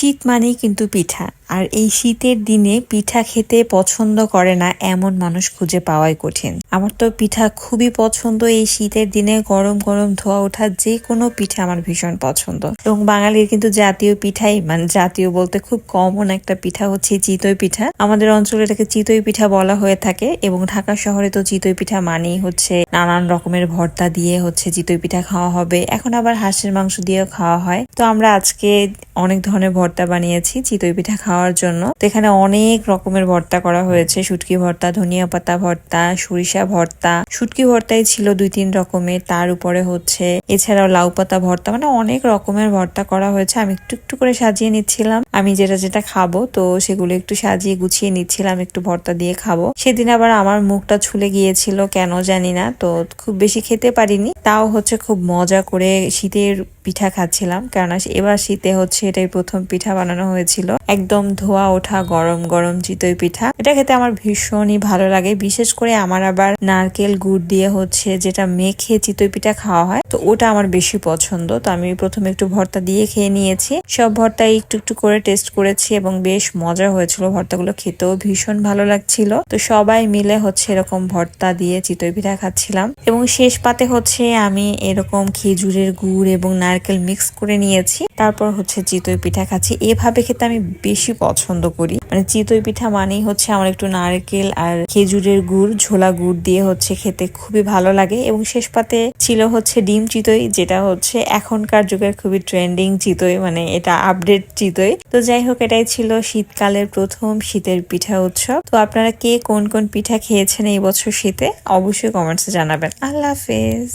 শীত মানেই কিন্তু পিঠা। আর এই শীতের দিনে পিঠা খেতে পছন্দ করে না এমন মানুষ খুঁজে পাওয়াই কঠিন। আমার তো পিঠা খুবই পছন্দ। এই শীতের দিনে গরম গরম ধোয়া ওঠা যে কোনো পিঠা আমার ভীষণ পছন্দ। এবং বাঙালির কিন্তু জাতীয় পিঠাই, মানে জাতীয় বলতে খুব কমন একটা পিঠা হচ্ছে চিতই পিঠা। আমাদের অঞ্চলে এটাকে চিতই পিঠা বলা হয়ে থাকে। এবং ঢাকা শহরে তো চিতই পিঠা মানেই হচ্ছে নানান রকমের ভর্তা দিয়ে হচ্ছে চিতই পিঠা খাওয়া হবে। এখন আবার হাঁসের মাংস দিয়েও খাওয়া হয়। তো আমরা আজকে অনেক ধরনের ভর্তা বানিয়েছি চিতই পিঠা খাওয়ার জন্য। তো এখানে অনেক রকমের ভর্তা করা হয়েছে, শুটকি ভর্তা, ধনিয়া পাতা ভর্তা, সরিষা ভর্তা। শুটকি ভর্তাই ছিল 2-3 রকমের, তার উপরে হচ্ছে এছাড়াও লাউ পাতা ভর্তা, মানে অনেক রকমের ভর্তা করা হয়েছে। আমি একটু একটু করে সাজিয়ে নিচ্ছিলাম, আমি যেটা যেটা খাবো তো সেগুলো একটু সাজিয়ে গুছিয়ে নিচ্ছিলাম একটু ভর্তা দিয়ে খাবো। সেদিন আবার আমার মুখটা ছুলে গিয়েছিল কেন জানি না, তো খুব বেশি খেতে পারিনি। তাও হচ্ছে খুব মজা করে শীতের পিঠা খাচ্ছিলাম, কেননা এবার শীতে হচ্ছে এটাই প্রথম পিঠা বানানো হয়েছিল। একদম ধোয়া ওঠা গরম গরম চিতই পিঠা। এটা খেতে আমার ভীষণই ভালো লাগে। বিশেষ করে আমার আবার নারকেল গুড় দিয়ে হচ্ছে যেটা মেখে চিতই পিঠা খাওয়া হয়, তো ওটা আমার বেশি পছন্দ। তো আমি প্রথমে একটু ভর্তা দিয়ে খেয়ে নিয়েছি। সব ভর্তা একটু একটু করে টেস্ট করেছি এবং বেশ মজা হয়েছিল। ভর্তাগুলো খেতেও ভীষণ ভালো লাগছিল। তো সবাই মিলে হচ্ছে এরকম ভর্তা দিয়ে চিতই পিঠা খাচ্ছিলাম। এবং শেষ পাতে হচ্ছে আমি এরকম খেজুরের গুড় এবং নারকেল মিক্স করে নিয়েছি, তারপর হচ্ছে চিতই পিঠা খাচ্ছি। এভাবে খেতে আমি বেশি পছন্দ করি। মানে চিতই পিঠা মানেই হচ্ছে আমার একটু নারকেল আর খেজুরের গুড়, ঝোলা গুড় দিয়ে হচ্ছে খেতে খুবই ভালো লাগে। এবং শেষ পাতে ছিল হচ্ছে ডিম চিতই, যেটা হচ্ছে এখনকার যুগের খুবই ট্রেন্ডিং চিতই, মানে এটা আপডেট চিতই। তো যাই হোক, এটাই ছিল শীতকালের প্রথম শীতের পিঠা উৎসব। তো আপনারা কে কোন কোন পিঠা খেয়েছেন এই বছর শীতে অবশ্যই কমেন্টসে জানাবেন। আল্লাহ হাফেজ।